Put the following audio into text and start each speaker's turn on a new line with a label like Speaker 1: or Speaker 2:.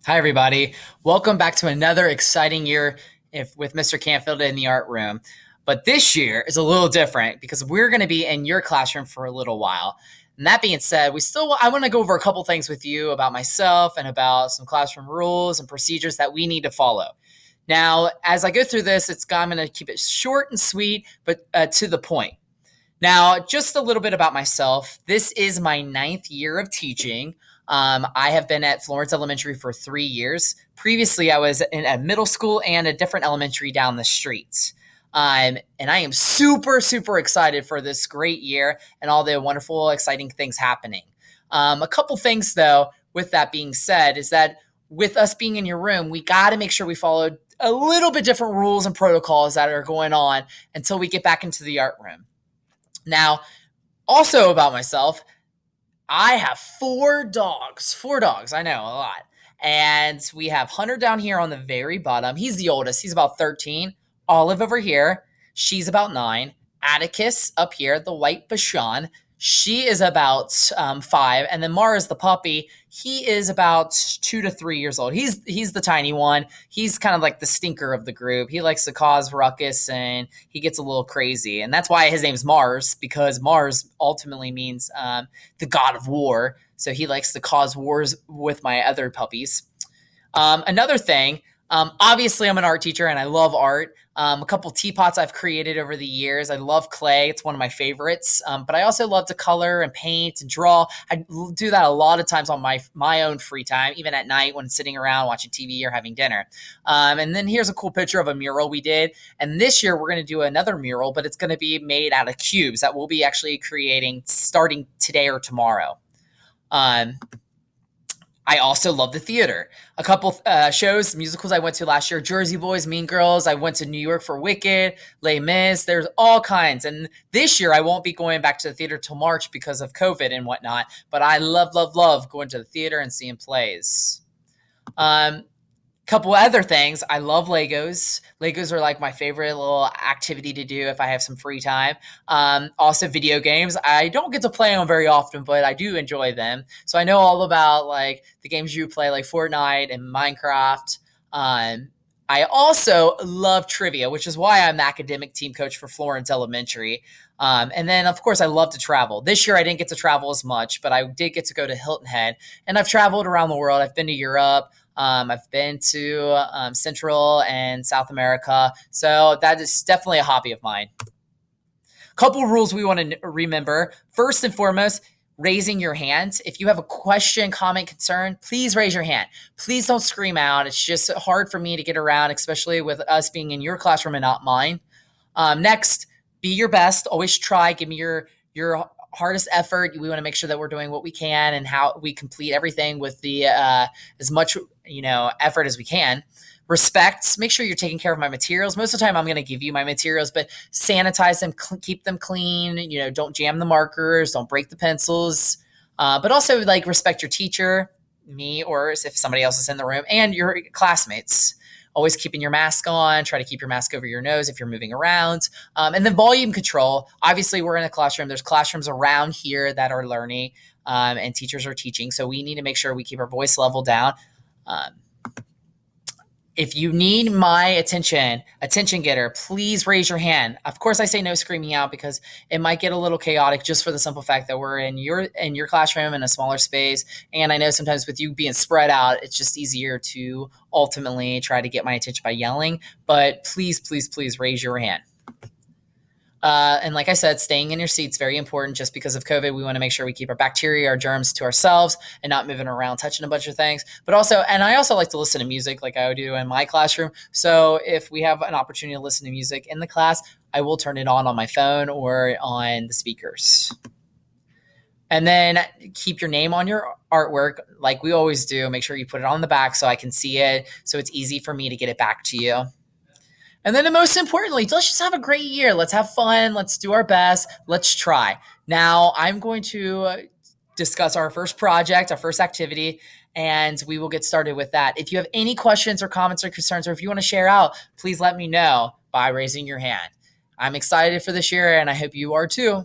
Speaker 1: Hi, everybody. Welcome back to another exciting year with Mr. Canfield in the art room. But this year is a little different because we're going to be in your classroom for a little while. And that being said, I want to go over a couple things with you about myself and about some classroom rules and procedures that we need to follow. Now, as I go through this, I'm going to keep it short and sweet, but to the point. Now, just a little bit about myself. This is my ninth year of teaching. I have been at Florence Elementary for 3 years. Previously, I was in a middle school and a different elementary down the street. And I am super, super excited for this great year and all the wonderful, exciting things happening. A couple things, though, with that being said, is that with us being in your room, we got to make sure we follow a little bit different rules and protocols that are going on until we get back into the art room. Now, also about myself, I have four dogs. Four dogs, I know, a lot. And we have Hunter down here on the very bottom. He's the oldest. He's about 13. Olive over here. She's about 9. Atticus up here, the white Bashan. She is about 5. And then Mars, the puppy, he is about 2 to 3 years old. He's the tiny one. He's kind of like the stinker of the group. He likes to cause ruckus and he gets a little crazy. And that's why his name's Mars, because Mars ultimately means the god of war. So he likes to cause wars with my other puppies. Another thing, obviously, I'm an art teacher and I love art. A couple teapots I've created over the years. I love clay. It's one of my favorites. But I also love to color and paint and draw. I do that a lot of times on my own free time, even at night when sitting around watching TV or having dinner. And then here's a cool picture of a mural we did. And this year we're going to do another mural, but it's going to be made out of cubes that we'll be actually creating starting today or tomorrow. I also love the theater. A couple shows, musicals I went to last year, Jersey Boys, Mean Girls. I went to New York for Wicked, Les Mis. There's all kinds. And this year I won't be going back to the theater till March because of COVID and whatnot. But I love, love, love going to the theater and seeing plays. Couple other things. I love Legos. Legos are like my favorite little activity to do if I have some free time. Also video games. I don't get to play them very often, but I do enjoy them. So I know all about like the games you play, like Fortnite and Minecraft. I also love trivia, which is why I'm the academic team coach for Florence Elementary. And then, of course, I love to travel. This year, I didn't get to travel as much, but I did get to go to Hilton Head. And I've traveled around the world. I've been to Europe. I've been to Central and South America. So that is definitely a hobby of mine. Couple rules we want to remember. First and foremost, raising your hand. If you have a question, comment, concern, please raise your hand. Please don't scream out. It's just hard for me to get around, especially with us being in your classroom and not mine. Next, be your best. Always try. Give me your hardest effort. We want to make sure that we're doing what we can and how we complete everything with the as much effort as we can. Respect. Make sure you're taking care of my materials. Most of the time, I'm going to give you my materials, but sanitize them, keep them clean. Don't jam the markers, don't break the pencils. But also, like, respect your teacher, me, or if somebody else is in the room, and your classmates. Always keeping your mask on. Try to keep your mask over your nose if you're moving around. And then volume control. Obviously, we're in a classroom. There's classrooms around here that are learning and teachers are teaching. So we need to make sure we keep our voice level down. If you need my attention getter, please raise your hand. Of course, I say no screaming out because it might get a little chaotic just for the simple fact that we're in your classroom in a smaller space. And I know sometimes with you being spread out, it's just easier to ultimately try to get my attention by yelling. But please, please, please raise your hand. And like I said, staying in your seat's very important. Just because of COVID, we want to make sure we keep our bacteria, our germs to ourselves and not moving around, touching a bunch of things. But also, and I also like to listen to music like I do in my classroom. So if we have an opportunity to listen to music in the class, I will turn it on my phone or on the speakers. And then keep your name on your artwork like we always do. Make sure you put it on the back so I can see it, so it's easy for me to get it back to you. And then most importantly, let's just have a great year. Let's have fun. Let's do our best. Let's try. Now, I'm going to discuss our first project, our first activity, and we will get started with that. If you have any questions or comments or concerns, or if you want to share out, please let me know by raising your hand. I'm excited for this year, and I hope you are too.